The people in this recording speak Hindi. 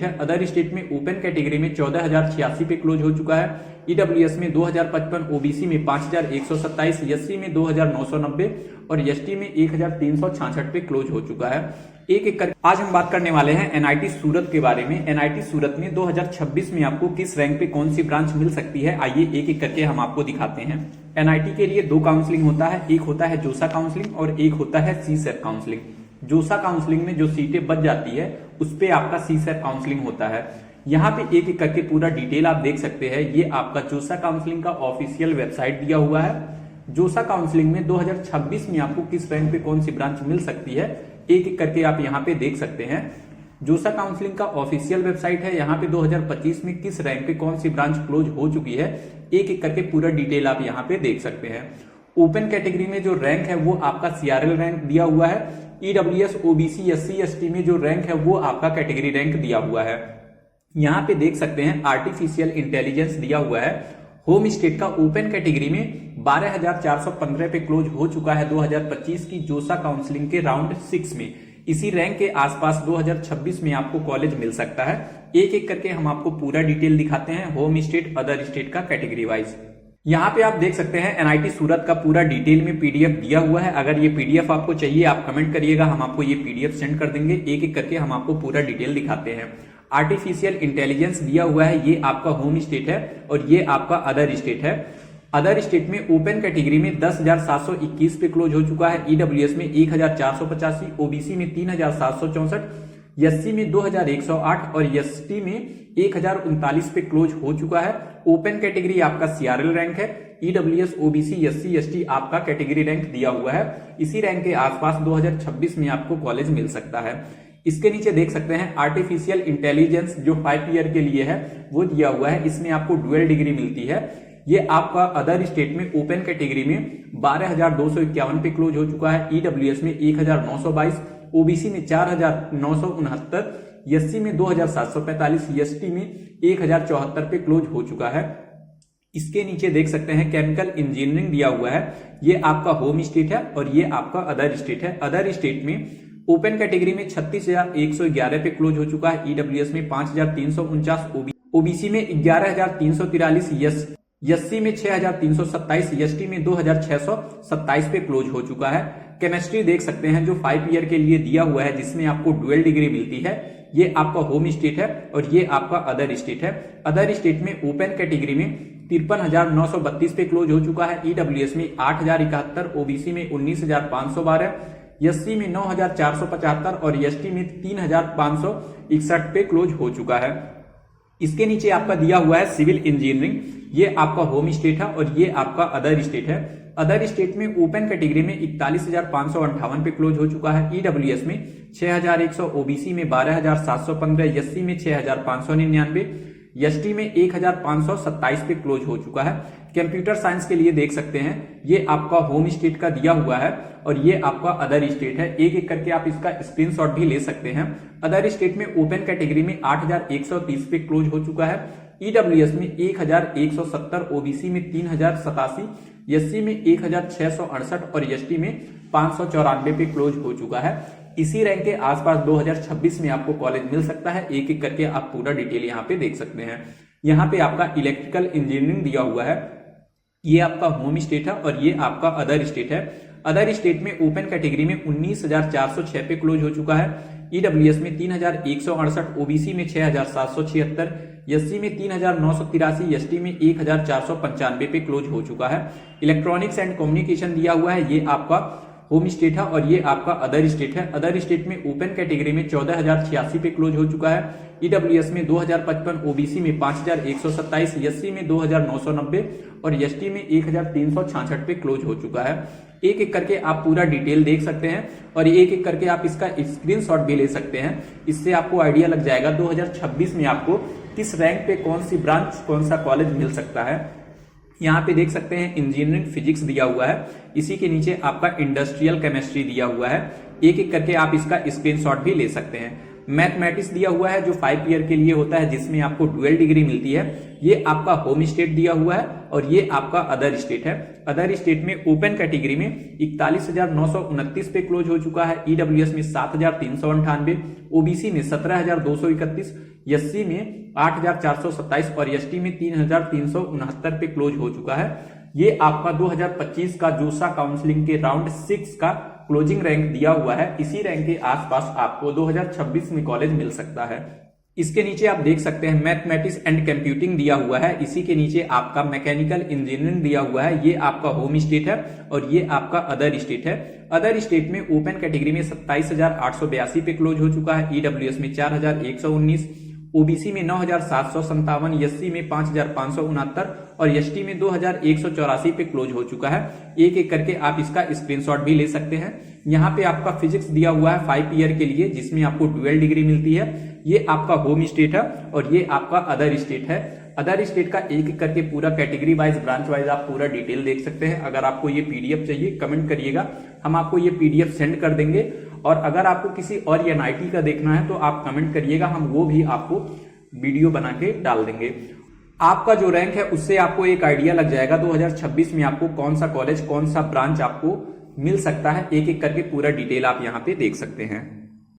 अदर स्टेट में ओपन कैटेगरी में 14,086 पे क्लोज हो चुका है। ईडब्ल्यूएस में 2,055, ओबीसी में 5,127, एससी में 2,990 और एसटी में 1,366 पे क्लोज हो चुका है। एक एक करके आज हम बात करने वाले हैं एनआईटी सूरत के बारे में। एनआईटी सूरत में 2026 में आपको किस रैंक पे कौन सी ब्रांच मिल सकती है, आइए एक एक करके हम आपको दिखाते हैं। एनआईटी के लिए 2 काउंसलिंग होता है, एक होता है जोसा काउंसलिंग और एक होता है सीसेट काउंसलिंग। जोसा काउंसलिंग में जो सीटें बच जाती है उस पे आपका सीसेट काउंसलिंग होता है। यहाँ पे एक एक करके पूरा डिटेल आप देख सकते हैं। ये आपका जोसा काउंसलिंग का ऑफिशियल वेबसाइट दिया हुआ है। जोसा काउंसलिंग में 2026 में आपको किस रैंक पे कौन सी ब्रांच मिल सकती है, एक एक करके आप यहाँ पे देख सकते हैं। जोसा काउंसलिंग का ऑफिशियल वेबसाइट है। यहाँ पे 2025 में किस रैंक पे कौन सी ब्रांच क्लोज हो चुकी है, एक एक करके पूरा डिटेल आप यहाँ पे देख सकते हैं। ओपन कैटेगरी में जो रैंक है वो आपका सीआरएल रैंक दिया हुआ है। ईडब्ल्यूएस, ओबीसी, एससी, एसटी में जो रैंक है वो आपका कैटेगरी रैंक दिया हुआ है। यहाँ पे देख सकते हैं आर्टिफिशियल इंटेलिजेंस दिया हुआ है। होम स्टेट का ओपन कैटेगरी में 12,415 पे क्लोज हो चुका है 2025 की जोसा काउंसलिंग के राउंड 6 में। इसी रैंक के आसपास 2026 में आपको कॉलेज मिल सकता है। एक एक करके हम आपको पूरा डिटेल दिखाते हैं, होम स्टेट, अदर स्टेट का कैटेगरी वाइज। यहाँ पे आप देख सकते हैं एनआईटी सूरत का पूरा डिटेल में पीडीएफ दिया हुआ है। अगर ये पीडीएफ आपको चाहिए आप कमेंट करिएगा, हम आपको ये पीडीएफ सेंड कर देंगे। एक एक करके हम आपको पूरा डिटेल दिखाते हैं। आर्टिफिशियल इंटेलिजेंस दिया हुआ है, ये आपका होम स्टेट है और ये आपका अदर स्टेट है। अदर स्टेट में ओपन कैटेगरी में 10,721 पे क्लोज हो चुका है। ईडब्ल्यूएस में 1,485, ओबीसी में 3,764, एससी में 2,108 और एसटी में 1,039 पे क्लोज हो चुका है। ओपन कैटेगरी आपका सीआरएल रैंक है। ईडब्ल्यूएस, ओबीसी, एससी, एसटी आपका कैटेगरी रैंक दिया हुआ है। इसी रैंक के आसपास 2026 में आपको कॉलेज मिल सकता है। इसके नीचे देख सकते हैं आर्टिफिशियल इंटेलिजेंस जो 5 ईयर के लिए है वो दिया हुआ है। इसमें आपको डुअल डिग्री मिलती है। ये आपका अदर स्टेट में ओपन कैटेगरी में 12,251 पे क्लोज हो चुका है। ईडब्ल्यूएस में 1,922, ओबीसी में 4,969, एससी में 2,745, एसटी में 1,074 पे क्लोज हो चुका है। इसके नीचे देख सकते हैं केमिकल इंजीनियरिंग दिया हुआ है। ये आपका होम स्टेट है और ये आपका अदर स्टेट है। अदर स्टेट में ओपन कैटेगरी में 36,111 पे क्लोज हो चुका है। ईडब्ल्यूएस में 5,349, ओबीसी में 11,343, एससी में 6,327, एसटी में 2,627 पे क्लोज हो चुका है। केमिस्ट्री देख सकते हैं जो 5 ईयर के लिए दिया हुआ है जिसमें आपको डुअल डिग्री मिलती है। ये आपका होम स्टेट है और ये आपका अदर स्टेट है। अदर स्टेट में ओपन कैटेगरी में 53,932 पे क्लोज हो चुका है। ईडब्ल्यूएस में 8,071, ओबीसी में 19,512, एससी में 9,475 और एसटी में 3,561 पे क्लोज हो चुका है। इसके नीचे आपका दिया हुआ है सिविल इंजीनियरिंग। ये आपका होम स्टेट है और ये आपका अदर स्टेट है। अदर स्टेट में ओपन कैटेगरी में 41,558 पे क्लोज हो चुका है। ईडब्ल्यूएस में 6,100, ओबीसी में 12,715, एससी में 6,599, एसटी में 1,527 पे क्लोज हो चुका है। कंप्यूटर साइंस के लिए देख सकते हैं ये आपका होम स्टेट का दिया हुआ है और ये आपका अदर स्टेट है। एक एक करके आप इसका स्क्रीनशॉट भी ले सकते हैं। अदर स्टेट में ओपन कैटेगरी में 8,130 पे क्लोज हो चुका है। ईडब्ल्यूएस में 1,170, ओबीसी में 3,087, एससी में 1,668 और एसटी में 594 पे क्लोज हो चुका है। इसी रैंक के आसपास 2026 में आपको कॉलेज मिल सकता है। एक एक करके आप पूरा डिटेल यहाँ पे देख सकते हैं। यहाँ पे आपका इलेक्ट्रिकल इंजीनियरिंग दिया हुआ है। ये आपका होम स्टेट है और ये आपका अदर स्टेट है। अदर स्टेट में ओपन कैटेगरी में 19,406 पे क्लोज हो चुका है। ईडब्ल्यूएस में 3,168, ओबीसी में 6,776, एससी में 3,983, एसटी में 1,495 पे क्लोज हो चुका है। इलेक्ट्रॉनिक्स एंड कम्युनिकेशन दिया हुआ है। ये आपका होम स्टेट है और ये आपका अदर स्टेट है। अदर स्टेट में ओपन कैटेगरी में 14,086 पे क्लोज हो चुका है। ईडब्ल्यूएस में 2,055, ओबीसी में 5,127, एससी में 2,990 और एसटी में 1,366 पे क्लोज हो चुका है। एक एक करके आप पूरा डिटेल देख सकते हैं और एक एक करके आप इसका स्क्रीनशॉट भी ले सकते हैं। इससे आपको आइडिया लग जाएगा 2026 में आपको किस रैंक पे कौन सी ब्रांच, कौन सा कॉलेज मिल सकता है। यहाँ पे देख सकते हैं इंजीनियरिंग फिजिक्स दिया हुआ है। इसी के नीचे आपका इंडस्ट्रियल केमिस्ट्री दिया हुआ है। एक एक करके आप इसका स्क्रीनशॉट भी ले सकते हैं। मैथमेटिक्स दिया हुआ है जो 5 ईयर के लिए होता है, जिसमें आपको डुअल डिग्री मिलती है। ये आपका होम स्टेट दिया हुआ है और ये आपका अदर स्टेट है। अदर स्टेट में ओपन कैटेगरी में 41,929 पे क्लोज हो चुका है, ईडब्ल्यूएस में 7,398, ओबीसी में 17,231, एससी में 8,427 और एसटी में 3,369 पे क्लोज हो चुका है। ये आपका 2025 का जोसा काउंसलिंग के राउंड 6 का क्लोजिंग रैंक दिया हुआ है। इसी रैंक के आसपास आपको 2026 में कॉलेज मिल सकता है। इसके नीचे आप देख सकते हैं मैथमेटिक्स एंड कंप्यूटिंग दिया हुआ है। इसी के नीचे आपका मैकेनिकल इंजीनियरिंग दिया हुआ है। ये आपका होम स्टेट है और ये आपका अदर स्टेट है। अदर स्टेट में ओपन कैटेगरी में 27,882 पे क्लोज हो चुका है, ईडब्ल्यूएस में 4,119, ओबीसी में 9,757, एससी में 5,569 और एसटी में 2,184 पे क्लोज हो चुका है। एक एक करके आप इसका स्क्रीनशॉट भी ले सकते हैं। यहाँ पे आपका फिजिक्स दिया हुआ है 5 ईयर के लिए, जिसमें आपको डुअल डिग्री मिलती है। ये आपका होम स्टेट है और ये आपका अदर स्टेट है। अदर स्टेट का एक एक करके पूरा कैटेगरी वाइज, ब्रांच वाइज आप पूरा डिटेल देख सकते हैं। अगर आपको ये पीडीएफ चाहिए कमेंट करिएगा, हम आपको ये पीडीएफ सेंड कर देंगे। और अगर आपको किसी और एनआईटी का देखना है तो आप कमेंट करिएगा, हम वो भी आपको वीडियो बना के डाल देंगे। आपका जो रैंक है उससे आपको एक आइडिया लग जाएगा 2026 में आपको कौन सा कॉलेज, कौन सा ब्रांच आपको मिल सकता है। एक एक करके पूरा डिटेल आप यहाँ पे देख सकते हैं।